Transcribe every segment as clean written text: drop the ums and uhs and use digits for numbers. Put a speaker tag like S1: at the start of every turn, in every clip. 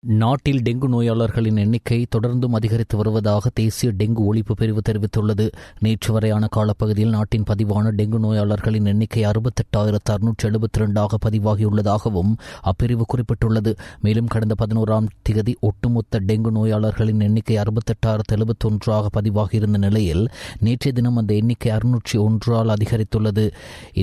S1: நாட்டில் டெங்கு நோயாளர்களின் எண்ணிக்கை தொடர்ந்தும் அதிகரித்து வருவதாக தேசிய டெங்கு ஒழிப்பு பிரிவு தெரிவித்துள்ளது. நேற்று வரையான காலப்பகுதியில் நாட்டின் பதிவான டெங்கு நோயாளர்களின் எண்ணிக்கை 68,672 பதிவாகியுள்ளதாகவும் அப்பிரிவு குறிப்பிட்டுள்ளது. மேலும் கடந்த 11ஆம் தேதி ஒட்டுமொத்த டெங்கு நோயாளர்களின் எண்ணிக்கை 68,071 பதிவாகியிருந்த நிலையில் நேற்றைய தினம் அந்த எண்ணிக்கை 601 அதிகரித்துள்ளது.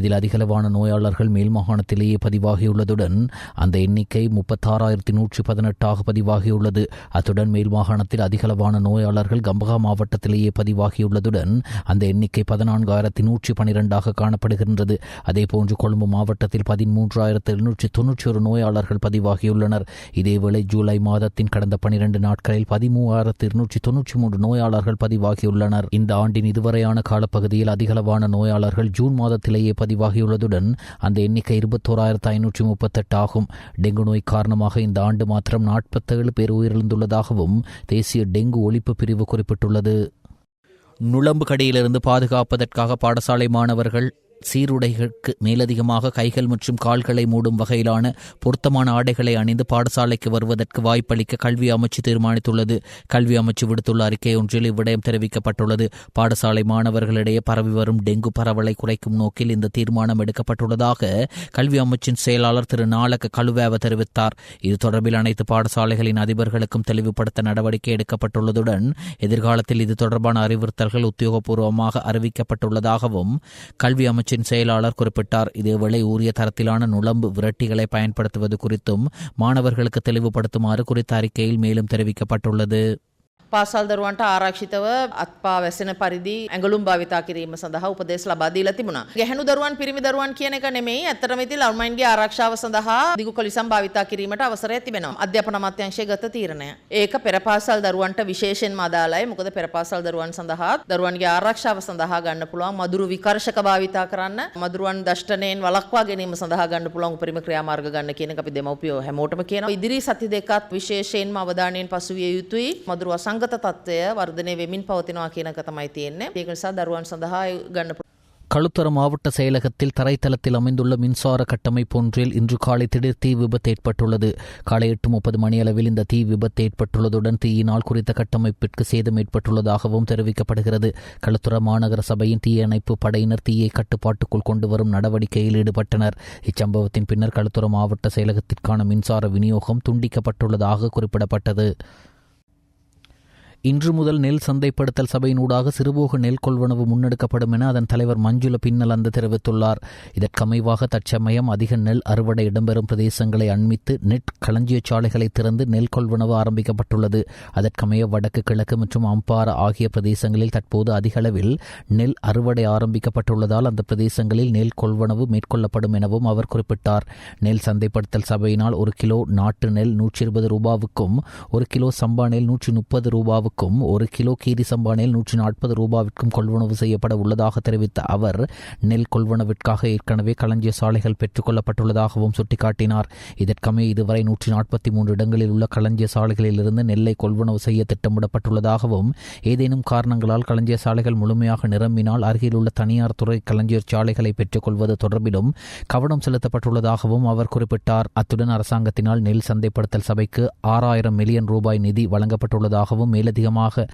S1: இதில் அதிகளவான நோயாளர்கள் மேல் மாகாணத்திலேயே பதிவாகியுள்ளதுடன் அந்த எண்ணிக்கை 36,118 பதிவாகியுள்ளது. அத்துடன் மேல் மாகாணத்தில் அதிகளவான நோயாளர்கள் கம்பகா மாவட்டத்திலேயே பதிவாகியுள்ளதுடன் அந்த எண்ணிக்கை 14,112 காணப்படுகின்றது. அதேபோன்று கொழும்பு மாவட்டத்தில் 13,791 நோயாளர்கள் பதிவாகியுள்ளனர். இதேவேளை ஜூலை மாதத்தின் கடந்த 12 நாட்களில் 13,293 நோயாளர்கள் பதிவாகியுள்ளனர். இந்த ஆண்டின் இதுவரையான காலப்பகுதியில் அதிகளவான நோயாளர்கள் ஜூன் மாதத்திலேயே பதிவாகியுள்ளதுடன் அந்த எண்ணிக்கை 21,538 ஆகும். டெங்கு நோய் காரணமாக இந்த ஆண்டு மாத்திரம் 47 பேர் உயிரிழந்துள்ளதாகவும் தேசிய டெங்கு ஒழிப்பு பிரிவு குறிப்பிட்டுள்ளது. நுளம்பு கடியிலிருந்து பாதுகாப்பதற்காக பாடசாலை மாணவர்கள் சீருடைகளுக்கு மேலதிகமாக கைகள் மற்றும் கால்களை மூடும் வகையிலான பொருத்தமான ஆடைகளை அணிந்து பாடசாலைக்கு வருவதற்கு வாய்ப்பளிக்க கல்வி அமைச்சு தீர்மானித்துள்ளது. கல்வி அமைச்சு விடுத்துள்ள அறிக்கை ஒன்றில் இவ்விடயம் தெரிவிக்கப்பட்டுள்ளது. பாடசாலை மாணவர்களிடையே பரவி வரும் டெங்கு பரவலை குறைக்கும் நோக்கில் இந்த தீர்மானம் எடுக்கப்பட்டுள்ளதாக கல்வி அமைச்சின் செயலாளர் திரு நாலக கலுவேவ தெரிவித்தார். இது தொடர்பில் அனைத்து பாடசாலைகளின் அதிபர்களுக்கும் தெளிவுபடுத்த நடவடிக்கை எடுக்கப்பட்டுள்ளதுடன் எதிர்காலத்தில் இது தொடர்பான அறிவுறுத்தல்கள் உத்தியோகபூர்வமாக அறிவிக்கப்பட்டுள்ளதாகவும் கல்வி அமைச்சின் செயலாளர் குறிப்பிட்டார். இதேவேளை உரிய தரத்திலான நுளம்பு விரட்டிகளை பயன்படுத்துவது குறித்தும் மாணவர்களுக்கு தெளிவுபடுத்துமாறு குறித்த அறிக்கையில் மேலும் தெரிவிக்கப்பட்டுள்ளது.
S2: පාසල් දරුවන්ට ආරක්ෂිතව අත්පා වැසෙන පරිදි ඇඟලුම් භාවිතා කිරීම සඳහා උපදෙස් ලබා දීලා තිබුණා. ගැහැණු දරුවන් පිරිමි දරුවන් කියන එක නෙමෙයි. ඇත්තටම ඉතින් ළමයින්ගේ ආරක්ෂාව සඳහා දිගු කොලිසම් භාවිතා කිරීමට අවසරය තිබෙනවා. අධ්‍යාපන අමාත්‍යාංශයේ ගත තීරණය. ඒක පෙර පාසල් දරුවන්ට විශේෂයෙන්ම අදාළයි. මොකද පෙර පාසල් දරුවන් සඳහා දරුවන්ගේ ආරක්ෂාව සඳහා ගන්න පුළුවන් මදුරු විකර්ෂක භාවිතා කරන්න, මදුරුවන් දෂ්ටනයෙන් වළක්වා ගැනීම සඳහා ගන්න පුළුවන් උපරිම ක්‍රියාමාර්ග ගන්න කියන එක අපි දෙමව්පියෝ හැමෝටම කියනවා. ඉදිරි සති දෙකත් විශේෂයෙන්ම අවධානයෙන් පසුවිය යුතුයි. මදුරු අසංගත තත්ත්වය වර්ධනය වෙමින් පවතිනවා කියන එක තමයි තියෙන්නේ. ඒක නිසා දරුවන් සඳහා ගන්න
S1: களுத்தர மாவட்ட செயலகத்தில் தரைத்தளத்தில் அமைந்துள்ள மின்சார கட்டமைப்பு ஒன்றில் இன்று காலை திடீர் தீ விபத்து ஏற்பட்டுள்ளது. காலை 8:30 மணியளவில் இந்த தீ விபத்து ஏற்பட்டுள்ளதுடன் தீயினால் குறித்த கட்டமைப்பிற்கு சேதம் ஏற்பட்டுள்ளதாகவும் தெரிவிக்கப்படுகிறது. களுத்துற மாநகர சபையின் தீயணைப்பு படையினர் தீயை கட்டுப்பாட்டுக்குள் கொண்டு வரும் நடவடிக்கையில் ஈடுபட்டனர். இச்சம்பவத்தின் பின்னர் களுத்துற மாவட்ட செயலகத்திற்கான மின்சார விநியோகம் துண்டிக்கப்பட்டுள்ளதாக குறிப்பிடப்பட்டது. இன்று முதல் நெல் சந்தைப்படுத்தல் சபையினூடாக சிறுபோக நெல் கொள்வனவு முன்னெடுக்கப்படும் என அதன் தலைவர் மஞ்சுள பின்னலந்து தெரிவித்துள்ளார். இதற்கமைவாக தற்சமயம் அதிக நெல் அறுவடை இடம்பெறும் பிரதேசங்களை அண்மித்து நெட் களஞ்சிய சாலைகளை திறந்து நெல் கொள்வனவு ஆரம்பிக்கப்பட்டுள்ளது. அதற்கமைய வடக்கு, கிழக்கு மற்றும் அம்பாறை ஆகிய பிரதேசங்களில் தற்போது அதிக அளவில் நெல் அறுவடை ஆரம்பிக்கப்பட்டுள்ளதால் அந்த பிரதேசங்களில் நெல் கொள்வனவு மேற்கொள்ளப்படும் எனவும் அவர் குறிப்பிட்டார். நெல் சந்தைப்படுத்தல் சபையினால் 1 கிலோ நாட்டு நெல் 120 ரூபாவுக்கும், 1 கிலோ சம்பா நெல் 130 ரூபாவுக்கும், 1 கிலோ கீரி சம்பா நெல் 140 ரூபாவிற்கும் கொள்வனவு செய்யப்பட உள்ளதாக தெரிவித்த அவர் நெல் கொள்வனவிற்காக ஏற்கனவே களஞ்சிய சாலைகள் பெற்றுக் கொள்ளப்பட்டுள்ளதாகவும் சுட்டிக்காட்டினார். இதற்கமே இதுவரை 143 இடங்களில் உள்ள களஞ்சிய சாலைகளில் இருந்து நெல்லை கொள்வனவு செய்ய திட்டமிடப்பட்டுள்ளதாகவும் ஏதேனும் காரணங்களால் களஞ்சிய சாலைகள் முழுமையாக நிரம்பினால் அருகில் உள்ள தனியார் துறை களஞ்சிய சாலைகளை பெற்றுக் கொள்வது தொடர்பிலும் கவனம் செலுத்தப்பட்டுள்ளதாகவும் அவர் குறிப்பிட்டார். அத்துடன் அரசாங்கத்தினால் நெல் சந்தைப்படுத்தல் சபைக்கு 6,000 மில்லியன் ரூபாய் நிதி வழங்கப்பட்டுள்ளதாகவும்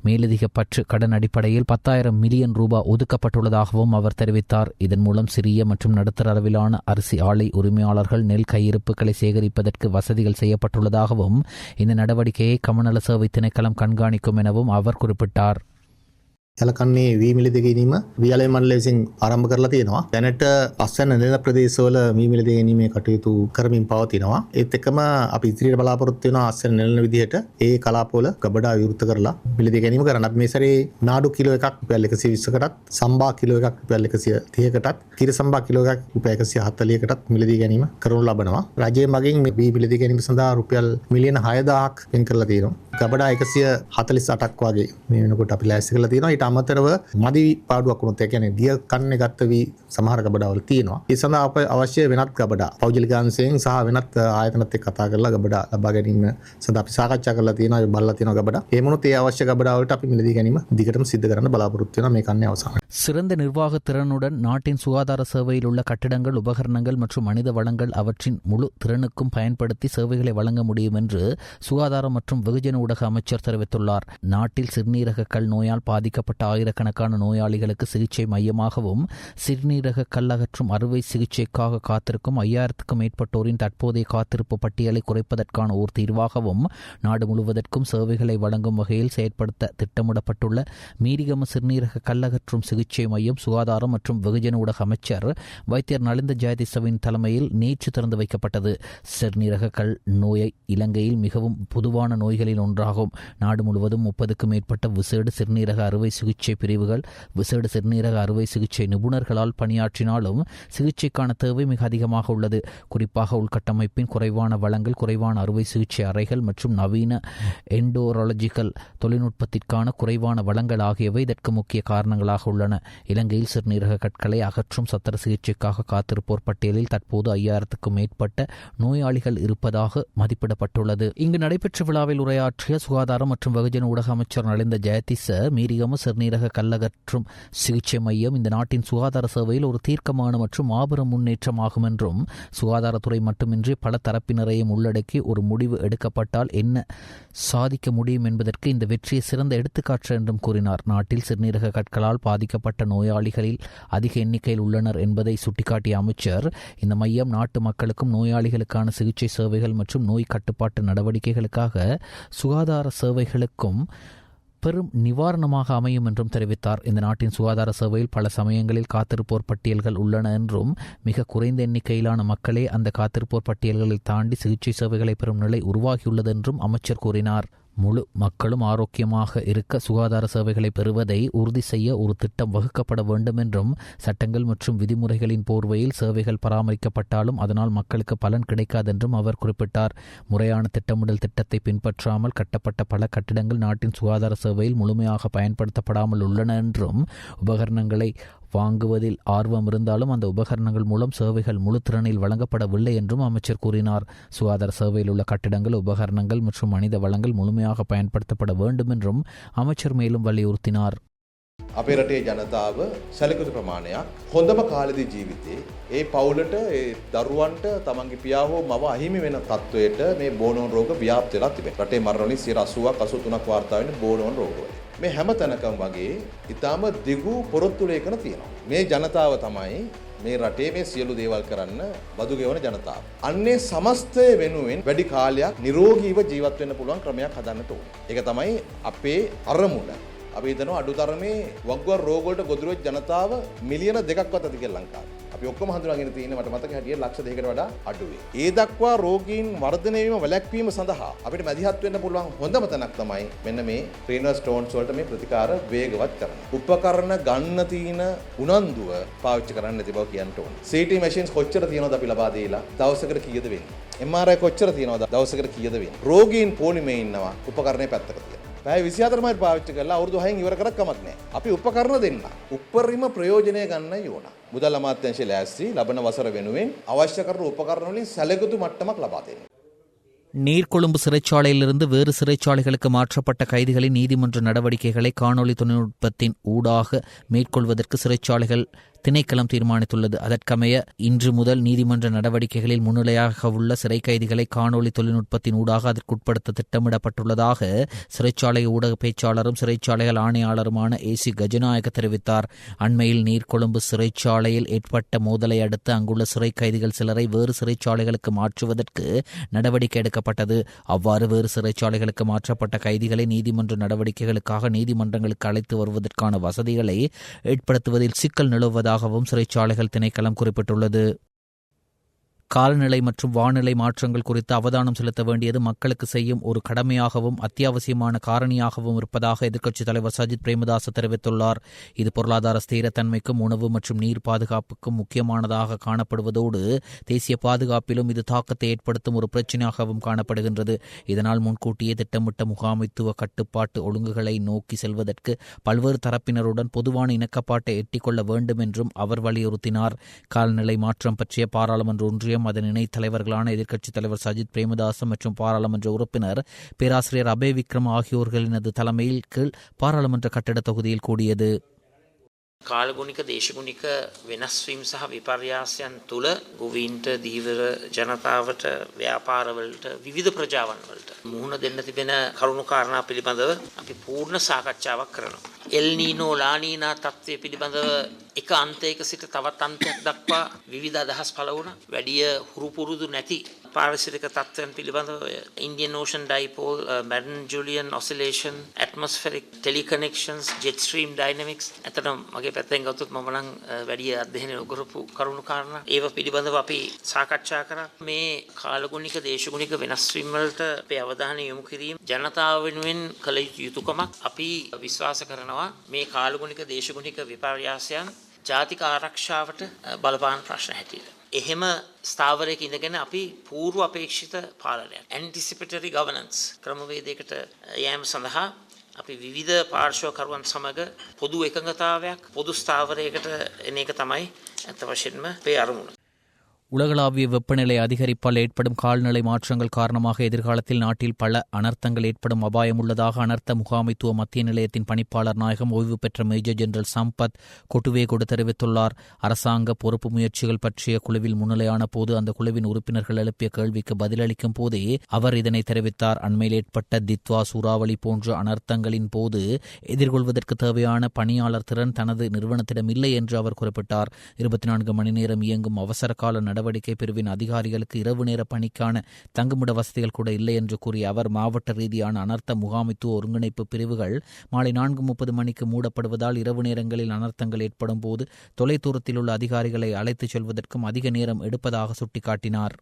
S1: மேலதிக பற்று கடன் அடிப்படையில் 10,000 மில்லியன் ரூபாய் ஒதுக்கப்பட்டுள்ளதாகவும் அவர் தெரிவித்தார். இதன் மூலம் சிறிய மற்றும் நடுத்தர அளவிலான அரிசி ஆலை உரிமையாளர்கள் நெல் கையிருப்புகளை சேகரிப்பதற்கு வசதிகள் செய்யப்பட்டுள்ளதாகவும் இந்த நடவடிக்கையை கமநல சேவை திணைக்களம் கண்காணிக்கும் எனவும் அவர் குறிப்பிட்டார்.
S3: සැලකන්නේ වී මිලදී ගැනීම විද්‍යාලය මණ්ඩලය විසින් ආරම්භ කරලා තියෙනවා. දැනට පස්වැන්න නිල ප්‍රදේශවල වී මිලදී ගැනීමේ කටයුතු කරමින් පවතිනවා. ඒත් එක්කම අපි ඉදිරියට බලාපොරොත්තු වෙනවා අස්වැන්න නිලන විදිහට ඒ කලාපවල ගබඩා විවෘත කරලා මිලදී ගැනීම කරන්න. අපි මේ සැරේ නාඩු කිලෝ එකක් රුපියල් 120කටත්, සම්බා කිලෝ එකක් රුපියල් 130කටත්, කිරි සම්බා කිලෝ එකක් රුපියල් 140කටත් මිලදී ගැනීම කරනු ලබනවා. රජයේ මගින් මේ වී මිලදී ගැනීම සඳහා රුපියල් මිලියන 6,000ක් වෙන් කරලා තියෙනවා. ගබඩා 148ක් වගේ මේ වෙනකොට අපි ලෑස්ති කරලා තියෙනවා. ඊට අමතරව මදි පාඩුවක් වුණොත් ඒ කියන්නේ දිය කන්නේ ගත්ත වී සමහර ගබඩාවල් තියෙනවා. ඒ සඳහා අප අවශ්‍ය වෙනත් ගබඩා පෞද්ගලික අංශයෙන් සහ වෙනත් ආයතනත් එක්ක කතා කරලා ගබඩා ලබා ගැනීම සඳහා අපි සාකච්ඡා කරලා තියෙනවා. ඒ බලලා තියෙනවා ගබඩා. ඒ මොනොත් ඒ අවශ්‍ය ගබඩා වලට අපි මිලදී ගැනීම දිගටම සිද්ධ කරන්න බලාපොරොත්තු වෙනවා මේ කන්නේ අවසානයේ.
S1: சிறந்த நிர்வாக திறனுடன் நாட்டின் சுகாதார சேவையில் உள்ள கட்டிடங்கள், உபகரணங்கள் மற்றும் மனித வளங்கள் அவற்றின் முழு திறனுக்கும் பயன்படுத்தி சேவைகளை வழங்க முடியும் என்று சுகாதாரம் மற்றும் வெகுஜன ஊடக அமைச்சர் தெரிவித்துள்ளார். நாட்டில் சிறுநீரக கல் நோயால் பாதிக்கப்பட்ட ஆயிரக்கணக்கான நோயாளிகளுக்கு சிகிச்சை மையமாகவும் சிறுநீரக கல் அகற்றும் அறுவை சிகிச்சைக்காக காத்திருக்கும் 5000க்கும் மேற்பட்டோரின் தற்போதைய காத்திருப்பு பட்டியலை குறைப்பதற்கான ஓர் தீர்வாகவும் நாடு முழுவதற்கும் சேவைகளை வழங்கும் வகையில் செயற்படுத்த திட்டமிடப்பட்டுள்ள மீரிகம சிறுநீரக கல் அகற்றும் சிகிச்சை மையம் சுகாதாரம் மற்றும் வெகுஜன ஊடக அமைச்சர் வைத்தியர் நலிந்த ஜெயதிசவின் தலைமையில் நேற்று திறந்து வைக்கப்பட்டது. சிறுநீரக கல் நோயை இலங்கையில் மிகவும் பொதுவான நோய்களில் ஒன்றாகும். நாடு முழுவதும் 30க்கும் மேற்பட்ட விசேட சிறுநீரக அறுவை சிகிச்சை பிரிவுகள் விசேட சிறுநீரக அறுவை சிகிச்சை நிபுணர்களால் பணியாற்றினாலும் சிகிச்சைக்கான தேவை மிக அதிகமாக உள்ளது. குறிப்பாக உள்கட்டமைப்பின் குறைவான வளங்கள், குறைவான அறுவை சிகிச்சை அறைகள் மற்றும் நவீன எண்டோராலஜிக்கல் தொழில்நுட்பத்திற்கான குறைவான வளங்கள் ஆகியவை இதற்கு முக்கிய காரணங்களாக உள்ளன. இலங்கையில் சிறுநீரக கற்களை அகற்றும் சத்திர சிகிச்சைக்காக காத்திருப்போர் பட்டியலில் தற்போது 5000க்கும் மேற்பட்ட நோயாளிகள் இருப்பதாக மதிப்பிடப்பட்டுள்ளது. இங்கு நடைபெற்ற விழாவில் உரையாற்றிய சுகாதாரம் மற்றும் வெகுஜன ஊடக அமைச்சர் நலிந்த ஜெயதிச, மீரிகம சிறுநீரக கல்லகற்றும் சிகிச்சை மையம் இந்த நாட்டின் சுகாதார சேவையில் ஒரு தீர்க்கமான மற்றும் மாபெரும் முன்னேற்றமாகும் என்றும், சுகாதாரத்துறை மட்டுமின்றி பல தரப்பினரையும் உள்ளடக்கி ஒரு முடிவு எடுக்கப்பட்டால் என்ன சாதிக்க முடியும் என்பதற்கு இந்த வெற்றியை சிறந்த எடுத்துக்காட்டு என்றும் கூறினார். நாட்டில் சிறுநீரக கற்களால் பாதிக்கப்பட்ட நோயாளிகளில் அதிக எண்ணிக்கையில் உள்ளனர் என்பதை சுட்டிக்காட்டிய அமைச்சர், இந்த மையம் நாட்டு மக்களுக்கும் நோயாளிகளுக்கான சிகிச்சை சேவைகள் மற்றும் நோய் கட்டுப்பாட்டு நடவடிக்கைகளுக்காக சுகாதார சேவைகளுக்கும் பெரும் நிவாரணமாக அமையும் என்றும் தெரிவித்தார். இந்த நாட்டின் சுகாதார சேவையில் பல சமயங்களில் காத்திருப்போர் பட்டியல்கள் உள்ளன என்றும், மிக குறைந்த எண்ணிக்கையிலான மக்களே அந்த காத்திருப்போர் பட்டியல்களை தாண்டி சிகிச்சை சேவைகளை பெறும் நிலை உருவாகியுள்ளது என்றும் அமைச்சர் கூறினார். முழு மக்களும் ஆரோக்கியமாக இருக்க சுகாதார சேவைகளை பெறுவதை உறுதி செய்ய ஒரு திட்டம் வகுக்கப்பட வேண்டும் என்றும், சட்டங்கள் மற்றும் விதிமுறைகளின் போர்வையில் சேவைகள் பராமரிக்கப்பட்டாலும் அதனால் மக்களுக்கு பலன் கிடைக்காதென்றும் அவர் குறிப்பிட்டார். முறையான திட்டமிடல் திட்டத்தை பின்பற்றாமல் கட்டப்பட்ட பல கட்டிடங்கள் நாட்டின் சுகாதார சேவையில் முழுமையாக பயன்படுத்தப்படாமல் உள்ளன என்றும், உபகரணங்களை வாங்குவதில் ஆர்வம் இருந்தாலும் அந்த உபகரணங்கள் மூலம் சேவைகள் முழு திறனில் வழங்கப்படவில்லை என்றும் அமைச்சர் கூறினார். சுகாதார சேவையில் உள்ள கட்டிடங்கள், உபகரணங்கள் மற்றும் மனித வளங்கள் முழுமையாக பயன்படுத்தப்பட வேண்டும் என்றும் அமைச்சர் மேலும் வலியுறுத்தினார்.
S4: අපේ රටේ ජනතාව සැලකුණු ප්‍රමාණයක් හොඳම කාලෙදී ජීවිතේ ඒ පවුලට ඒ දරුවන්ට තමන්ගේ පියා හෝ මව අහිමි වෙන තත්වයට මේ බෝනෝන් රෝග ව්‍යාප්ත වෙලා තිබෙනවා. රටේ මරණ වලින් 80ක් 83ක් වාර්තා වෙන්නේ බෝනෝන් රෝගවල. මේ හැම තැනකම වගේ ඊටාම දිගු පොරොත්තු ලේඛන තියෙනවා. මේ ජනතාව තමයි මේ රටේ මේ සියලු දේවල් කරන්න බදු ගෙවන ජනතාව. අන්නේ සමස්තය වෙනුවෙන් වැඩි කාලයක් නිරෝගීව ජීවත් වෙන්න පුළුවන් ක්‍රමයක් හදන්නට ඕනේ. ඒක තමයි අපේ අරමුණ. අපි හිතනවා අඩුතරමේ වග්වර රෝග වලට ගොදුරු වෙච්ච ජනතාව මිලියන 2ක්වත් ඇති කියලා ලංකාවේ. අපි ඔක්කොම හඳුනාගෙන තියෙන්නේ මට මතක හැටියට ලක්ෂ 2කට වඩා අඩුයි. ඒ දක්වා රෝගීන් වර්ධනය වීම වැළැක්වීම සඳහා අපිට මැදිහත් වෙන්න පුළුවන් හොඳම තැනක් තමයි මෙන්න මේ ක්‍රීනස් ස්ටෝන්ස් වලට මේ ප්‍රතිකාර වේගවත් කරන. උපකරණ ගන්න තියෙන උනන්දුව පාවිච්චි කරන්න නැති බව කියන්න ඕනේ. CT මැෂින්ස් කොච්චර තියෙනවද අපි ලබා දීලා දවසකට කීයද වෙන්නේ? MRI කොච්චර තියෙනවද දවසකට කීයද වෙන්නේ? රෝගීන් පොලිමේ ඉන්නවා උපකරණේ පැත්තකට තියලා. පැය 24 මායිල් පාවිච්චි කරලා අවුරුදු 6න් ඉවර කරක් කමක් නැහැ. අපි උපකරණ දෙන්න. උපරිම ප්‍රයෝජනය ගන්නයි ඕන. මුදල් අමාත්‍යාංශය ලෑස්ති ලබන වසර වෙනුවෙන් අවශ්‍ය කරන උපකරණ වලින් සැලකුතු මට්ටමක් ලබා දෙන්න.
S1: நீர்கொழும்பு சிறைச்சாலையிலிருந்து வேறு சிறைச்சாலைகளுக்கு மாற்றப்பட்ட கைதிகளின் நீதிமன்ற நடவடிக்கைகளை காணொலி தொழில்நுட்பத்தின் ஊடாக மேற்கொள்வதற்கு சிறைச்சாலைகள் திணைக்களம் தீர்மானித்துள்ளது. அதற்கமைய இன்று முதல் நீதிமன்ற நடவடிக்கைகளில் முன்னிலையாக உள்ள சிறை கைதிகளை காணொலி தொழில்நுட்பத்தின் ஊடாக அதற்குட்படுத்த திட்டமிடப்பட்டுள்ளதாக சிறைச்சாலை ஊடக பேச்சாளரும் சிறைச்சாலைகள் ஆணையாளருமான ஏசி கஜநாயக தெரிவித்தார். அண்மையில் நீர்கொழும்பு சிறைச்சாலையில் ஏற்பட்ட மோதலை அடுத்து அங்குள்ள சிறை கைதிகள் சிலரை வேறு சிறைச்சாலைகளுக்கு மாற்றுவதற்கு நடவடிக்கை எடுக்கப்பட்டது. அவ்வாறு வேறு சிறைச்சாலைகளுக்கு மாற்றப்பட்ட கைதிகளை நீதிமன்ற நடவடிக்கைகளுக்காக நீதிமன்றங்களுக்கு அழைத்து வருவதற்கான வசதிகளை ஏற்படுத்துவதில் சிக்கல் நிலவுவதாகவும் சிறைச்சாலைகள் திணைக்களம் குறிப்பிட்டுள்ளது. காலநிலை மற்றும் வானிலை மாற்றங்கள் குறித்து அவதானம் செலுத்த வேண்டியது மக்களுக்கு செய்யும் ஒரு கடமையாகவும் அத்தியாவசியமான காரணியாகவும் இருப்பதாக எதிர்க்கட்சித் தலைவர் சஜித் பிரேமதாச தெரிவித்துள்ளார். இது பொருளாதார ஸ்திரத்தன்மைக்கும் உணவு மற்றும் நீர் பாதுகாப்புக்கும் முக்கியமானதாக காணப்படுவதோடு தேசிய பாதுகாப்பிலும் இது தாக்கத்தை ஏற்படுத்தும் ஒரு பிரச்சினையாகவும் காணப்படுகின்றது. இதனால் முன்கூட்டியே திட்டமிட்ட முகாமைத்துவ கட்டுப்பாட்டு ஒழுங்குகளை நோக்கி செல்வதற்கு பல்வேறு தரப்பினருடன் பொதுவான இணக்கப்பாட்டை எட்டிக்கொள்ள வேண்டும் என்றும் அவர் வலியுறுத்தினார். காலநிலை மாற்றம் பற்றிய பாராளுமன்ற ஒன்றியம் அதன் இணைத் தலைவர்களான எதிர்க்கட்சித் தலைவர் சஜித் பிரேமதாச மற்றும் பாராளுமன்ற உறுப்பினர் பேராசிரியர் அபே விக்ரம் ஆகியோர்களினது தலைமையில் கீழ் பாராளுமன்ற கட்டிட தொகுதியில் கூடியது.
S5: කාලගුණික දේශගුණික වෙනස්වීම් සහ විපර්යාසයන් තුළ ගොවීන්ට දීවර ජනතාවට ව්‍යාපාරවලට විවිධ ප්‍රජාවන් වලට මුහුණ දෙන්න තිබෙන කරුණු කාරණා පිළිබඳව අපි පූර්ණ සාකච්ඡාවක් කරනවා. එල් නීනෝ ලා නීනා තත්ත්වය පිළිබඳව එක අන්තයක සිට තවත් අන්තයක් දක්වා විවිධ අදහස් පළ වුණා. වැඩිය හුරු පුරුදු නැති පාරිසරික තත්ත්වයන් පිළිබඳව Indian Ocean dipole, Madden Julian oscillation, atmospheric teleconnections, jet stream dynamics ඇත්තටම මගේ පැත්තෙන් ගත්තොත් මම නම් වැඩි අධ්‍යයනය කරපු කරුණු කාරණා ඒව පිළිබඳව අපි සාකච්ඡා කරා. මේ කාලගුණික දේශගුණික වෙනස්වීම් වලට අපේ අවධානය යොමු කිරීම ජනතාව වෙනුවෙන් කළ යුතු යුතුකමක්. අපි විශ්වාස කරනවා මේ කාලගුණික දේශගුණික විපර්යාසයන් ජාතික ආරක්ෂාවට බලපාන ප්‍රශ්න හැටියට. එහෙම ස්ථාවරයක ඉඳගෙන අපි පූර්ව අපේක්ෂිත පාලනයක් ඇන්ටිසිපේටරි ගවර්නන්ස් ක්‍රමවේදයකට යෑම සඳහා අපි විවිධ පාර්ශ්වකරුවන් සමග පොදු එකඟතාවයක් පොදු ස්ථාවරයකට එන එක තමයි අත වශයෙන්ම අපේ අරමුණ.
S1: உலகளாவிய வெப்பநிலை அதிகரிப்பால் ஏற்படும் கால்நிலை மாற்றங்கள் காரணமாக எதிர்காலத்தில் நாட்டில் பல அனர்த்தங்கள் ஏற்படும் அபாயம் உள்ளதாக அனர்த்த முகாமைத்துவ மத்திய நிலையத்தின் பணிப்பாளர் நாயகம் ஓய்வு பெற்ற மேஜர் ஜெனரல் சம்பத் கொட்டுவேகொடு தெரிவித்துள்ளார். அரசாங்க பொறுப்பு முயற்சிகள் பற்றிய குழுவில் முன்னிலையான போது அந்த குழுவின் உறுப்பினர்கள் எழுப்பிய கேள்விக்கு பதிலளிக்கும் போதே அவர் இதனை தெரிவித்தார். அண்மையில் ஏற்பட்ட தித்வா சூறாவளி போன்ற அனர்த்தங்களின் போது எதிர்கொள்வதற்கு தேவையான பணியாளர் திறன் தனது நிறுவனத்திடம் இல்லை என்று அவர் குறிப்பிட்டார். 24 மணி நேரம் இயங்கும் அவசர கால நடவடிக்கை பிரிவின் அதிகாரிகளுக்கு இரவு நேர பணிக்கான தங்குமிட வசதிகள் கூட இல்லை என்று கூறிய அவர் மாவட்ட ரீதியான அனர்த்த முகாமைத்துவ ஒருங்கிணைப்பு பிரிவுகள் மாலை 4:30 மணிக்கு மூடப்படுவதால் இரவு நேரங்களில் அனர்த்தங்கள் ஏற்படும் போது தொலைதூரத்தில் உள்ள அதிகாரிகளை அழைத்துச் செல்வதற்கும் அதிக நேரம் எடுப்பதாக சுட்டிக்காட்டினார்.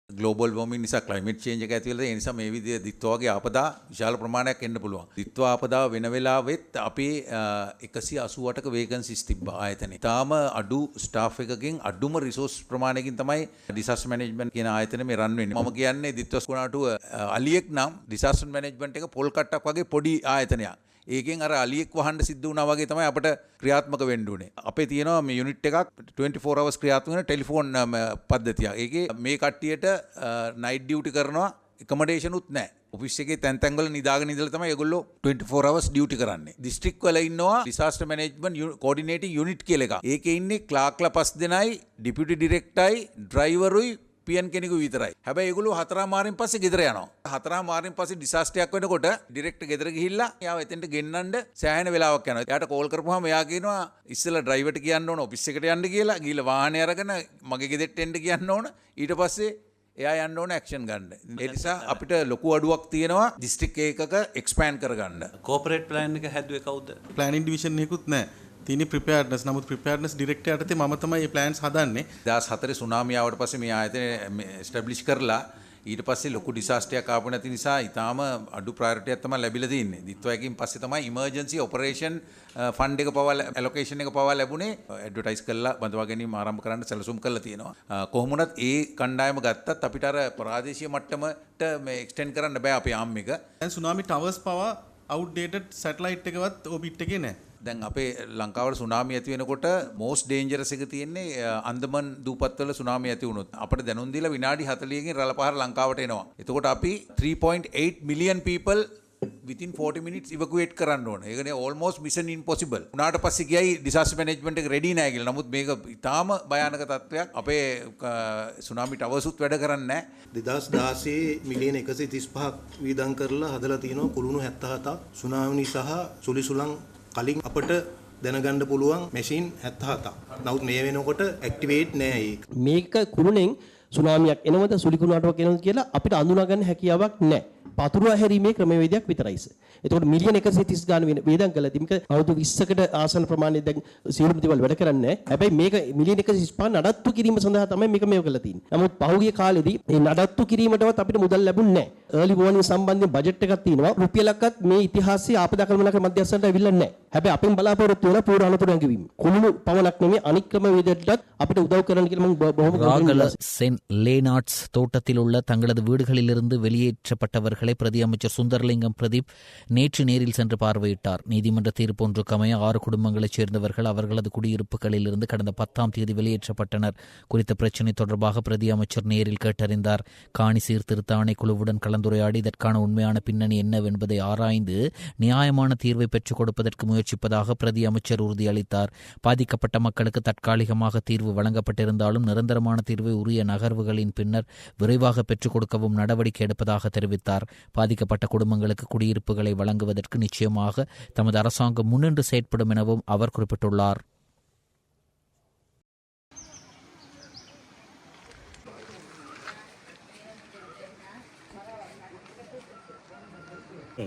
S6: ගලෝබල් වෝමින් නිසා ක්ලයිමේට් චේන්ජ් එක ඇති වෙලා ඒ නිසා මේ විදිහේ දිත්වා වගේ ආපදා විශාල ප්‍රමාණයක් එන්න පුළුවන්. දිත්වා ආපදා වෙන වෙලාවෙත් අපි 188ක වේකන්සිස් තිබ්බා ආයතනේ. තාම අඩු ස්ටාෆ් එකකින් අඩුම රිසෝස් ප්‍රමාණයකින් තමයි ඩිසාස්ටර් මැනේජ්මන්ට් කියන ආයතනේ මේ රන් වෙන්නේ. මම කියන්නේ දිත්වා ස්කුණාටුව අලියෙක් නම් ඩිසාස්ටර් මැනේජ්මන්ට් එක පොල් කට්ටක් වගේ පොඩි ආයතනයක්. ඒකෙන් අර අලියෙක් වහන්න සිද්ධ වුණා වගේ තමයි අපිට ක්‍රියාත්මක වෙන්න උනේ. අපේ තියෙනවා මේ යුනිට් එකක් 24 hours ක්‍රියාත්මක වෙන ටෙලිෆෝන් පද්ධතියක්. ඒකේ මේ කට්ටියට නයිට් ඩියුටි කරනවා, එකමඩේෂන් උත් නැහැ. ඔෆිස් එකේ තැන් තැන් වල නිදාගෙන ඉඳලා තමයි ඒගොල්ලෝ 24 hours ඩියුටි කරන්නේ. දිස්ත්‍රික් වල ඉන්නවා ඩිසාස්ටර් මැනේජ්මන්ට් කෝඩිනේටිං යුනිට් කියලා එකක්. ඒකේ ඉන්නේ ක්ලාක්ලා 5 දෙනයි, ඩිපියුටි ඩිරෙක්ටර්යි, ඩ්‍රයිවරුයි පියන් කෙනෙකු විතරයි. හැබැයි ඒගොල්ලෝ 4 මාරින් පස්සේ ගෙදර යනවා. 4 මාරින් පස්සේ ඩිසාස්ටර් එකක් වෙනකොට ඩිරෙක්ටර් ගෙදර ගිහිල්ලා එයාව එතෙන්ට ගෙන්නන්න සෑහෙන වෙලාවක් යනවා. එයාට කෝල් කරපුවාම එයා කියනවා ඉස්සෙල්ලා ඩ්‍රයිවර්ට කියන්න ඕන ඔෆිස් එකට යන්න කියලා. ගිහිල්ලා වාහනේ අරගෙන මගේ ගෙදරට එන්න කියන්න ඕන. ඊට පස්සේ එයා යන්න ඕන ඇක්ෂන් ගන්න. ඒ නිසා අපිට ලොකු අඩුවක් තියෙනවා දිස්ත්‍රික් ඒකක එක්ස්පෑන්ඩ් කරගන්න.
S7: කෝපරේට් ප්ලෑන් එක හැදුවේ කවුද?
S8: ප්ලෑනින් ඩිවිෂන් එකකුත් නැහැ. තියෙන ප්‍රිපෙයාර්ඩ්නස්. නමුත් ප්‍රිපෙයාර්ඩ්නස් ඩිරෙක්ටර් යටතේ මම තමයි මේ ප්ලෑන්ස් හදන්නේ. 2004
S6: සුනාමිය ආවට පස්සේ මේ ආයතනය එස්ටැබ්ලිෂ් කරලා ඊට පස්සේ ලොකු ඩිසාස්ටර් එකක් ආපු නැති නිසා ඊටාම අඩු ප්‍රයොරිටි එකක් තමයි ලැබිලා තියෙන්නේ. දිත්වා එකකින් පස්සේ තමයි ඉමර්ජන්සි ඔපරේෂන් ෆන්ඩ් එක පවා ඇලොකේෂන් එක පවා ලැබුණේ. ඇඩ්වර්ටයිස් කරලා බඳවා ගැනීම ආරම්භ කරන්න සැලසුම් කරලා තියෙනවා. කොහොම වුණත් ඒ කණ්ඩායම ගත්තත් අපිට අර ප්‍රාදේශීය මට්ටමට මේ එක්ස්ටෙන්ඩ් කරන්න බෑ අපේ ආම් එක.
S8: දැන් සුනාමි ටවර්ස් පවා අවුට්ඩේටඩ් සැටලයිට් එකවත් ඔබිට් එකේ නැහැ.
S6: දැන් අපේ ලංකාවට සුනාමිය ඇති වෙනකොට මෝස්ට් ඩේන්ජරස් එක තියෙන්නේ අන්දමන් දූපත්වල සුනාමිය ඇති වුණොත් අපිට දැනුම් දීලා විනාඩි 40කින් රළ පහර ලංකාවට එනවා. එතකොට අපි 3.8 million people within 40 minutes evacuate කරන්න ඕන. ඒකනේ almost mission impossible. උනාට පස්සේ ගියයි disaster management එක ready නැහැ කියලා. නමුත් මේක ඉතාම භයානක තත්ත්වයක්. අපේ සුනාමි ටවර්ස් උත් වැඩ කරන්නේ නැහැ.
S9: 2016 මිලියන 135ක් වීදම් කරලා හදලා තියෙනවා කුළුණු 77ක් සුනාමි සහ සුලිසුලං කලින් අපට දැනගන්න පුළුවන් මැෂින් 77ක්. නමුත් මේ වෙනකොට ඇක්ටිවේට් නෑ ඒක.
S10: මේක කුළුණෙන් සුනාමියක් එනවද සුලි කුණාටුවක් එනවද කියලා අපිට අඳුනා ගන්න හැකියාවක් නැහැ. පතුරු හැරීමේ ක්‍රමවේදයක් විතරයි. එතකොට මිලියන 130 ගාන වේදම් කළා. මේක අවුරුදු 20කට ආසන ප්‍රමාණය දැන් සියලුම දේවල් වැඩ කරන්නේ නැහැ. හැබැයි මේක මිලියන 135 නඩත්තු කිරීම සඳහා තමයි මේක මේව කරලා තියෙන්නේ. නමුත් පහුගිය කාලෙදී මේ නඩත්තු කිරීමටවත් අපිට මුදල් ලැබුණේ නැහැ. early warning සම්බන්ධයෙන් බජට් එකක් තියෙනවා. රුපියලක්වත් මේ ඉතිහාසයේ ආපදා කළමනාකරණ මධ්‍යස්ථානට ඇවිල්ලා නැහැ. හැබැයි අපෙන් බලාපොරොත්තු වෙන පූර්ව අනුතර ඇඟවීම. කුළුණු පවණක් නෙමෙයි අනික් ක්‍රමවේදයටත් අපිට உதவ කරන්න කියලා මම බොහොම
S1: ராகல சென்ட் லேனார்ட்ஸ் தோட்டத்தில் உள்ள தங்களது வீடுகளிலிருந்து வெளியேற்றப்பட்டவர்களை பிரதி அமைச்சர் சுந்தரலிங்கம் பிரதீப் நேற்று நேரில் சென்று பார்வையிட்டார். நீதிமன்ற தீர்ப்பு ஒன்றுக்கு அமைய 6 குடும்பங்களைச் சேர்ந்தவர்கள் அவர்களது குடியிருப்புகளிலிருந்து கடந்த 10ஆம் தேதி வெளியேற்றப்பட்டனர். குறித்த பிரச்சினை தொடர்பாக பிரதி அமைச்சர் நேரில் கேட்டறிந்தார். காணி சீர்திருத்த ஆணைக்குழுவுடன் கலந்துரையாடி இதற்கான உண்மையான பின்னணி என்னவென்பதை ஆராய்ந்து நியாயமான தீர்வை பெற்றுக் கொடுப்பதற்கு முயற்சிப்பதாக பிரதி அமைச்சர் உறுதியளித்தார். பாதிக்கப்பட்ட மக்களுக்கு தற்காலிகமாக தீர்வு வழங்கப்பட்டிருந்தாலும் நிரந்தரமான தீர்வை உரிய நகர்வுகளின் பின்னர் விரைவாக பெற்றுக் கொடுக்கவும் நடவடிக்கை எடுப்பதாக தெரிவித்தார். பாதிக்கப்பட்ட குடும்பங்களுக்கு குடியிருப்புகளை வழங்குவதற்கு நிச்சயமாக தமது அரசாங்கம் முன்னின்று செயற்படும் எனவும் அவர் குறிப்பிட்டுள்ளார்.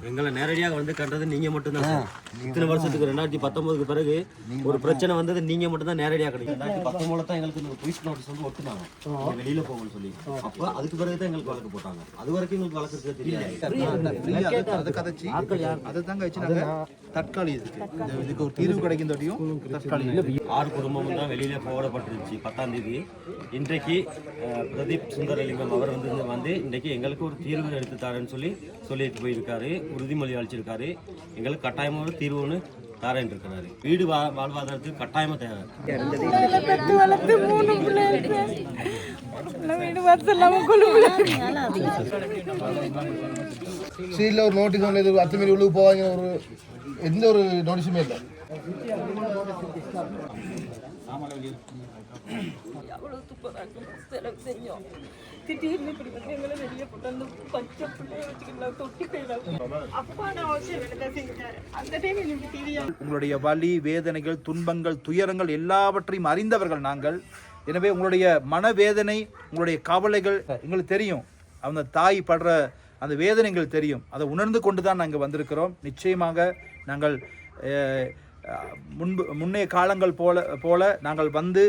S11: எங்களை நேரடியாக வந்து கண்டது நீங்க மட்டும்தான் சார். இத்தனை வருஷத்துக்கு 2019க்கு பிறகு ஒரு பிரச்சனை வந்தது நீங்க மட்டும்தான் நேரடியாக கிடைக்கும். 2019 தான் எங்களுக்கு இந்த புலிஸ் நோட்டீஸ் வந்து ஒட்டுனாங்க வெளியில போகணும்னு சொல்லி. அப்ப அதுக்கு பிறகு தான் எங்களுக்கு வழக்கு போட்டாங்க. அது வரைக்கும் எங்களுக்கு வழக்கு தெரியாது.
S12: அதுதாங்க வச்சு நாங்க தற்காலிக இதுக்கு ஒரு தீர்வு கிடைக்கும் தொட்டியும் தற்காலிக
S11: 6 குடும்பம் தான் வெளியில போடப்பட்டிருந்துச்சு 10ஆம் தேதி. இன்றைக்கு பிரதீப் சுந்தரலிங்கம் அவர் வந்து இன்றைக்கு எங்களுக்கு ஒரு தீர்வு எடுத்து தாரேன்னு சொல்லிட்டு போயிருக்காரு. உறுதிமொழி அளிச்சிருக்காரு. எங்களுக்கு கட்டாயமான ஒரு தீர்வுன்னு தாரேன் இருக்கிறாரு. வீடு வாழ்வாதாரத்துக்கு கட்டாயமா தேவை.
S12: சீட்ல ஒரு நோட்டீஸ் ஒன்று அத்துமீறி உள்ளுக்கு போவாங்க. ஒரு எந்த ஒரு நோட்டீஸுமே இல்லை.
S13: திடீர்னு இப்படி வந்து எங்களை வெளியே போட்டு அந்த பச்சை பிள்ளைய வச்சுக்கிட்டு தொட்டி போயிடலாம். அப்பா நான் அவசியம் வேலை செஞ்சாரு. அந்த டைம் எனக்கு தெரியும்.
S14: உங்களுடைய வலி வேதனைகள் துன்பங்கள் துயரங்கள் எல்லாவற்றையும் அறிந்தவர்கள் நாங்கள். எனவே உங்களுடைய மனவேதனை உங்களுடைய கவலைகள் எங்களுக்கு தெரியும். அந்த தாய் படுற அந்த வேதனைகள் தெரியும். அதை உணர்ந்து கொண்டு தான் நாங்கள் வந்திருக்கிறோம். நிச்சயமாக நாங்கள் முன்னைய காலங்கள் போல நாங்கள் வந்து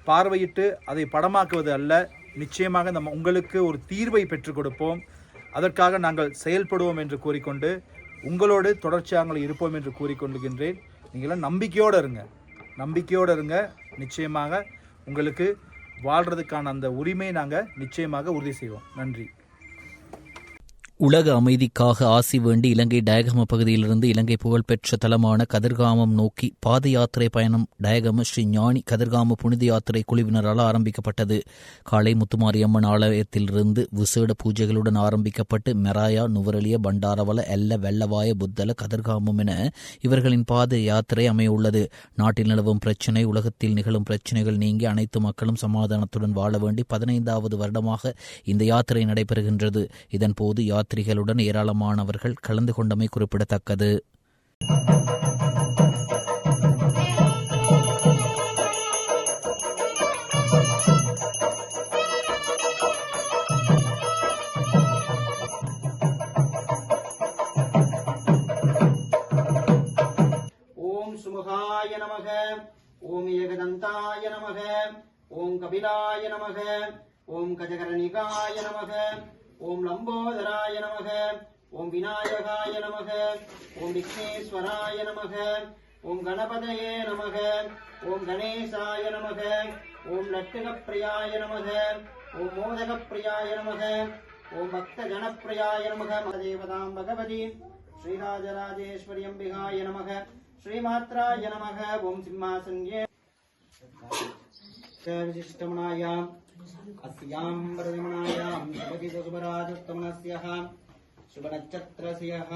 S14: பார்வையிட்டு அதை படமாக்குவது அல்ல. நிச்சயமாக நம்ம உங்களுக்கு ஒரு தீர்வை பெற்றுக் கொடுப்போம். அதற்காக நாங்கள் செயல்படுவோம் என்று கூறிக்கொண்டு உங்களோடு தொடர்ச்சியாக இருப்போம் என்று கூறிக்கொள்கின்றேன். நீங்களாம் நம்பிக்கையோடு இருங்க. நிச்சயமாக உங்களுக்கு வாழ்கிறதுக்கான அந்த உரிமையை நாங்கள் நிச்சயமாக உறுதி செய்வோம். நன்றி.
S1: உலக அமைதிக்காக ஆசி வேண்டி இலங்கை டயகம பகுதியிலிருந்து இலங்கை புகழ்பெற்ற தலமான கதிர்காமம் நோக்கி பாத யாத்திரை பயணம் டயகம ஸ்ரீ ஞானி கதிர்காம புனித யாத்திரை குழுவினரால் ஆரம்பிக்கப்பட்டது. காலை முத்துமாரியம்மன் ஆலயத்திலிருந்து விசேட பூஜைகளுடன் ஆரம்பிக்கப்பட்டு மெராயா நுவரலிய பண்டாரவல எல்ல வெள்ளவாய புத்தல கதிர்காமம் என இவர்களின் பாத யாத்திரை அமையுள்ளது. நாட்டில் நிலவும் பிரச்சினை உலகத்தில் நிகழும் பிரச்சினைகள் நீங்கி அனைத்து மக்களும் சமாதானத்துடன் வாழ வேண்டி 15வது வருடமாக இந்த யாத்திரை நடைபெறுகின்றது. இதன்போது யாத்திரிகளுடன் ஏராளமானவர்கள் கலந்து கொண்டமை குறிப்பிடத்தக்கது.
S15: ஓம் சுமுகாய நமக, ஓம் ஏகதந்தாய நமக, ஓம் கபிலாய நமக, ஓம் கஜகரணிகாய நமக, ஓம் லம்போதராய நமக, ஓம் விநாயகாய நமக, ஓம் விக்னேஸ்வராய நமக, ஓம் கணபதயே நமக, ஓம் கணேசாய நமக, ஓம் லட்டுகப்பிரியாய நமக, ஓம் மோதகப்பிரியாய நமக, ஓம் பக்தஜனப்பிரியாய நமக. மதேவதாம் பகவதி ஸ்ரீராஜராஜேஸ்வரி அம்பிகாய நமக, ஸ்ரீமாத்ராய நமக. ஓம் சிம்மாசன்யே விசிஷ்டமனாயாம் अस्यां वरदमनायां शुभजितशुभराजुत्तमनस्यः शुभनक्षत्रस्यः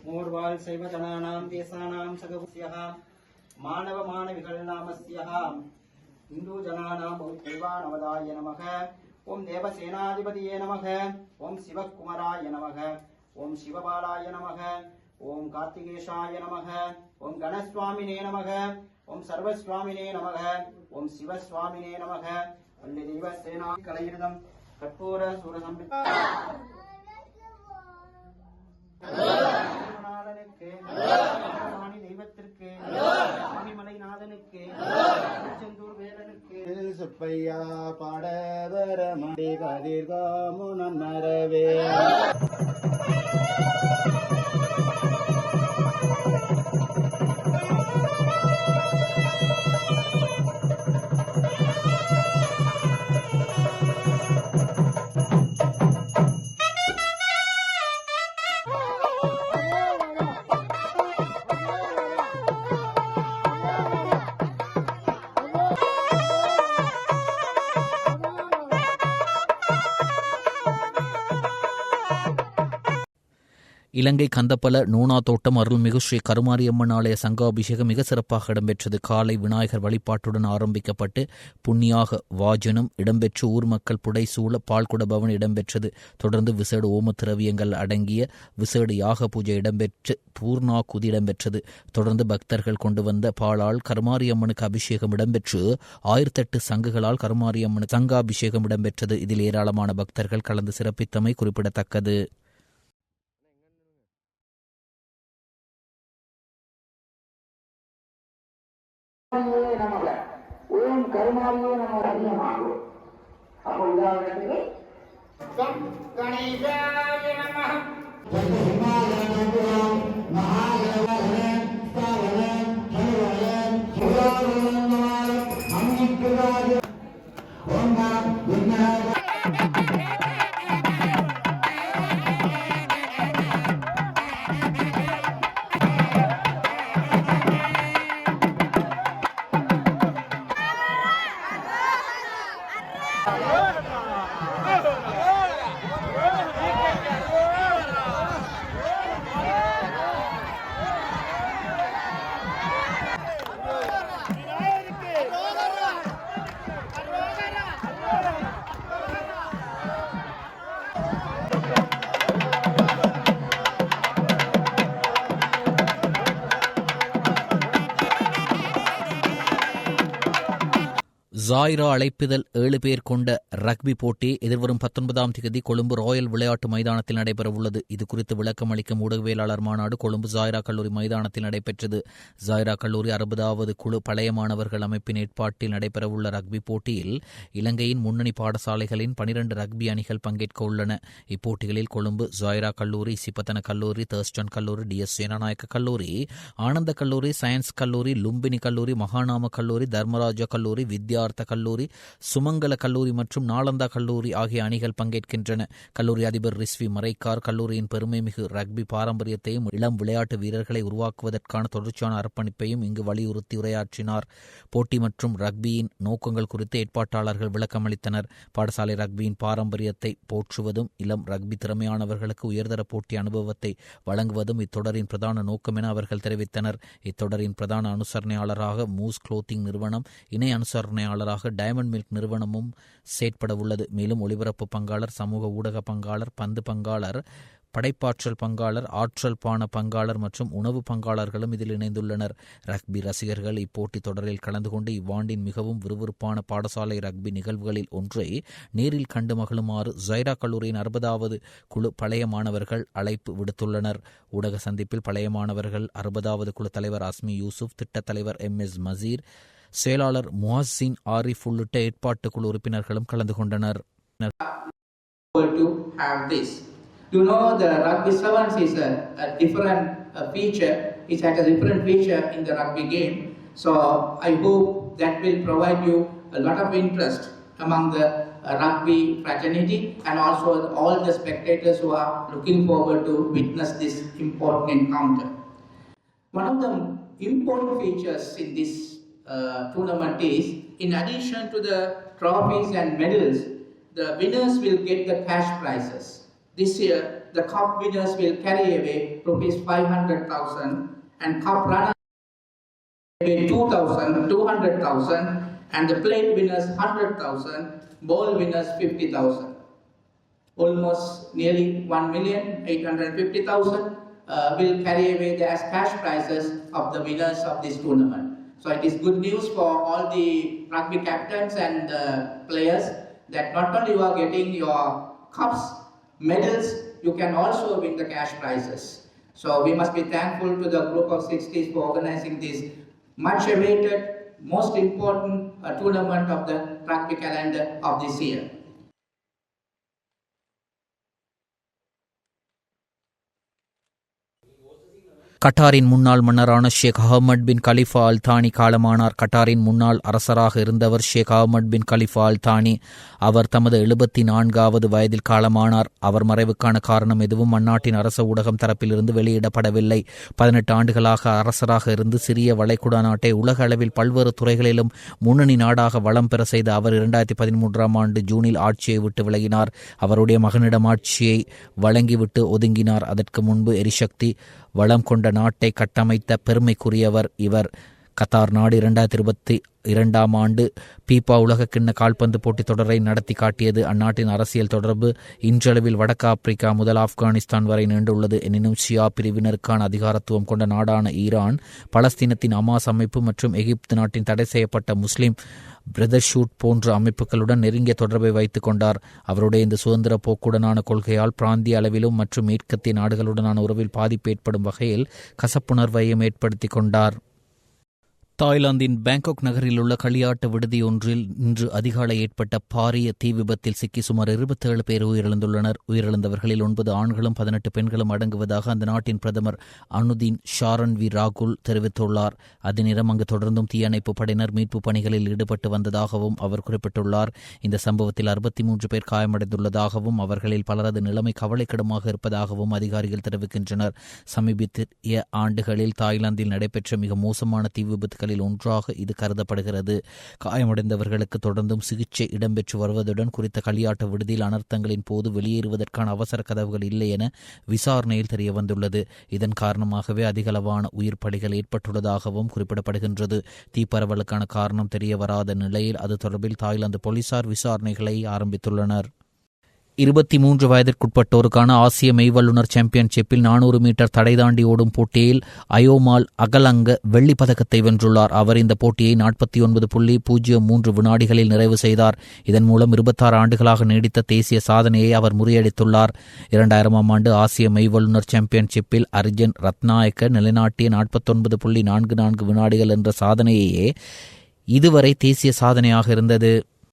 S15: मोर्वाल् शैवजनानां देशानां सगवस्यः मानवमानविकलनामस्यः हिन्दूजनानां बहुदेवानवदाय नमः. ओं देवसेनाधिपतये नमः. ओं शिवकुमाराय नमः. ओं शिवबालाय नमः. ओं कार्तिकेशाय नमः. ओं गणस्वामिने नमः. ओं सर्वस्वामिने नमः. ओं शिवस्वामिने नमः. वल्लीदेवसेना कलयुधं कर्पूर सूरसंबित கதிர்காமுனம் மரவே
S1: இலங்கை கந்தப்பல நூனா தோட்டம் அருள்மிகு ஸ்ரீ கருமாரியம்மன் ஆலய சங்காபிஷேகம் மிக சிறப்பாக இடம்பெற்றது. காலை விநாயகர் வழிபாட்டுடன் ஆரம்பிக்கப்பட்டு புண்ணியாக வாஜனம் இடம்பெற்று ஊர் மக்கள் புடைசூழ பால்குட பவன் இடம்பெற்றது. தொடர்ந்து விசேட ஓம திரவியங்கள் அடங்கிய விசேட யாக பூஜை இடம்பெற்று பூர்ணாகுதி இடம்பெற்றது. தொடர்ந்து பக்தர்கள் கொண்டு வந்த பாலால் கருமாரியம்மனுக்கு அபிஷேகம் இடம்பெற்று 1008 சங்குகளால் கருமாரியம்மனுக்கு சங்காபிஷேகம் இடம்பெற்றது. இதில் ஏராளமான பக்தர்கள் கலந்து சிறப்பித்தமை குறிப்பிடத்தக்கது.
S15: ஓம் கருமாரியே நம அதிகமாகும். அப்போ உதாரணத்துக்கு கணேசாய நம
S1: ஜாயிரா அழைப்பிதழ் 7 பேர் கொண்ட ரக்பி போட்டி எதிர்வரும் 19ஆம் தேதி கொழும்பு ராயல் விளையாட்டு மைதானத்தில் நடைபெறவுள்ளது. இதுகுறித்து விளக்கம் அளிக்கும் ஊடகவியலாளர் மாநாடு கொழும்பு ஜாயிரா கல்லூரி மைதானத்தில் நடைபெற்றது. ஜாயிரா கல்லூரி 60வது குழு பழைய மாணவர்கள் அமைப்பின் ஏற்பாட்டில் நடைபெறவுள்ள ரக்பி போட்டியில் இலங்கையின் முன்னணி பாடசாலைகளின் 12 ரக்பி அணிகள் பங்கேற்க உள்ளன. இப்போட்டிகளில் கொழும்பு ஜாயிரா கல்லூரி, சிப்பத்தன கல்லூரி, தர்ஸ்டன் கல்லூரி, டிஎஸ் சேனாநாயக்க கல்லூரி, ஆனந்த கல்லூரி, சயின்ஸ் கல்லூரி, லும்பினி கல்லூரி, மகாநாம கல்லூரி, தர்மராஜா கல்லூரி, வித்யார்த்த கல்லூரி, சுமங்கல கல்லூரி மற்றும் நாளந்தா கல்லூரி ஆகிய அணிகள் பங்கேற்கின்றன. கல்லூரி அதிபர் ரிஸ்வி மரைக்கார் கல்லூரியின் பெருமைமிகு ரக்பி பாரம்பரியத்தையும் இளம் விளையாட்டு வீரர்களை உருவாக்குவதற்கான தொடர்ச்சியான அர்ப்பணிப்பையும் இங்கு வலியுறுத்தி உரையாற்றினார். போட்டி மற்றும் ரக்பியின் நோக்கங்கள் குறித்து ஏற்பாட்டாளர்கள் விளக்கமளித்தனர். பாடசாலை ரக்பியின் பாரம்பரியத்தை போற்றுவதும் இளம் ரக்பி திறமையானவர்களுக்கு உயர்தர போட்டி அனுபவத்தை வழங்குவதும் இத்தொடரின் பிரதான நோக்கம் என அவர்கள் தெரிவித்தனர். இத்தொடரின் பிரதான அனுசரணையாளராக மூஸ் குளோத்திங் நிறுவனம், இணை அனுசரணையாளராக டயமண்ட் மில்க் நிறுவனமும் செயற்பட உள்ளது. மேலும் ஒலிபரப்பு பங்காளர், சமூக ஊடக பங்காளர், பந்து பங்காளர், படைப்பாற்றல் பங்காளர், ஆற்றல் பான பங்காளர் மற்றும் உணவு பங்காளர்களும் இதில் இணைந்துள்ளனர். ரக்பி ரசிகர்கள் இப்போட்டி தொடரில் கலந்து கொண்டு இவ்வாண்டின் மிகவும் விறுவிறுப்பான பாடசாலை ரக்பி நிகழ்வுகளில் ஒன்றை நேரில் கண்டு மகிழுமாறு ஜைரா கல்லூரியின் 60வது குழு பழைய மாணவர்கள் அழைப்பு விடுத்துள்ளனர். ஊடக சந்திப்பில் பழைய மாணவர்கள் 60வது குழு தலைவர் அஸ்மி யூசுப், திட்டத் தலைவர் MS மசீர், செயலாளர் முஹசின் ஆரிஃப் உள்ளிட்ட ஏற்பாட்டு குழு உறுப்பினர்களும் கலந்து கொண்டனர்.
S15: You know, the rugby sevens is a different feature. It has a different feature in the rugby game. So I hope that will provide you a lot of interest among the rugby fraternity and also all the spectators who are looking forward to witness this important encounter. One of the important features in this tournament is, in addition to the trophies and medals, the winners will get the cash prizes. This year, the cup winners will carry away ₹500,000 and cup runners $200,000 and the plate winners $100,000, ball winners $50,000. Almost nearly 1,850,000 will carry away as cash prizes of the winners of this tournament. So it is good news for all the rugby captains and players that not only you are getting your cups, medals, you can also win the cash prizes. So we must be thankful to the group of 60s for organizing this much awaited, most important tournament of the rugby calendar of this year.
S1: கட்டாரின் முன்னாள் மன்னரான ஷேக் அஹமட் பின் Khalifa அல் தானி காலமானார். கட்டாரின் முன்னாள் அரசராக இருந்தவர் ஷேக் அஹமட் பின் Khalifa அல் தானி. அவர் தமது 74வது வயதில் காலமானார். அவர் மறைவுக்கான காரணம் எதுவும் அந்நாட்டின் அரச ஊடகம் தரப்பிலிருந்து வெளியிடப்படவில்லை. 18 ஆண்டுகளாக அரசராக இருந்து சிறிய வளைகுடா நாட்டை உலக அளவில் பல்வேறு துறைகளிலும் முன்னணி நாடாக வளம் பெற செய்த அவர் 2013ஆம் ஆண்டு ஜூனில் ஆட்சியை விட்டு விலகினார். அவருடைய மகனிடம் ஆட்சியை வழங்கிவிட்டு ஒதுங்கினார். அதற்கு முன்பு எரிசக்தி வளம் கொண்ட நாட்டை கட்டமைத்த பெருமைக்குரியவர் இவர். கத்தார் நாடு 2022ஆம் ஆண்டு பீபா உலக கிண்ண கால்பந்து போட்டித் தொடரை நடத்தி காட்டியது. அந்நாட்டின் அரசியல் தொடர்பு இன்றளவில் வடக்கு ஆப்பிரிக்கா முதல் ஆப்கானிஸ்தான் வரை நீண்டுள்ளது. எனினும் ஷியா பிரிவினருக்கான அதிகாரத்துவம் கொண்ட நாடான ஈரான், பலஸ்தீனத்தின் அமாஸ் அமைப்பு மற்றும் எகிப்து நாட்டின் தடை செய்யப்பட்ட முஸ்லிம் பிரதர்ஷூட் போன்ற அமைப்புகளுடன் நெருங்கிய தொடர்பை வைத்துக் கொண்டார். அவருடைய இந்த சுதந்திர போக்குடனான கொள்கையால் பிராந்திய அளவிலும் மற்றும் மேற்கத்திய நாடுகளுடனான உறவில் பாதிப்பு ஏற்படும் வகையில் கசப்புணர்வையும் ஏற்படுத்தி கொண்டார். தாய்லாந்தின் பேங்காக் நகரில் உள்ள களியாட்டு விடுதி ஒன்றில் இன்று அதிகாலை ஏற்பட்ட பாரிய தீ விபத்தில் சிக்கி சுமார் 27 பேர் உயிரிழந்துள்ளனர். உயிரிழந்தவர்களில் 9 ஆண்களும் 18 பெண்களும் அடங்குவதாக அந்த நாட்டின் பிரதமர் அனுதீன் ஷாரன்வி ராகுல் தெரிவித்துள்ளார். அதனிடம் அங்கு தொடர்ந்தும் தீயணைப்பு படையினர் மீட்பு பணிகளில் ஈடுபட்டு வந்ததாகவும் அவர் குறிப்பிட்டுள்ளார். இந்த சம்பவத்தில் 63 பேர் காயமடைந்துள்ளதாகவும் அவர்களில் பலரது நிலைமை கவலைக்கிடமாக இருப்பதாகவும் அதிகாரிகள் தெரிவிக்கின்றனர். சமீபத்திய ஆண்டுகளில் தாய்லாந்தில் நடைபெற்ற மிக மோசமான தீ விபத்துகள் ஒன்றாக இது கருதப்படுகிறது. காயமடைந்தவர்களுக்கு தொடர்ந்தும் சிகிச்சை இடம்பெற்று வருவதுடன் குறித்த களியாட்ட விடுதியில் அனர்த்தங்களின் போது வெளியேறுவதற்கான அவசர கதவுகள் இல்லை என விசாரணையில் தெரியவந்துள்ளது. இதன் காரணமாகவே அதிகளவான உயிர் பலிகள் ஏற்பட்டுள்ளதாகவும் குறிப்பிடப்படுகின்றது. தீப்பரவலுக்கான காரணம் தெரிய வராத நிலையில் அது தொடர்பில் தாய்லாந்து போலீசார் விசாரணைகளை ஆரம்பித்துள்ளனர். 23 வயதிற்குட்பட்டோருக்கான ஆசிய மெய்வல்லுநர் சாம்பியன்ஷிப்பில் 400 மீட்டர் தடை தாண்டி ஓடும் போட்டியில் அயோமால் அகலங்க வெள்ளிப் பதக்கத்தை வென்றுள்ளார். அவர் இந்த போட்டியை 49.03 வினாடிகளில் நிறைவு செய்தார். இதன் மூலம் 26 ஆண்டுகளாக நீடித்த தேசிய சாதனையை அவர் முறியடித்துள்ளார். 2000ஆம் ஆண்டு ஆசிய மெய்வல்லுநர் சாம்பியன்ஷிப்பில் அர்ஜுன் ரத்நாயக்க நிலைநாட்டிய 49.44 வினாடிகள் என்ற சாதனையே இதுவரை தேசிய சாதனையாக இருந்தது.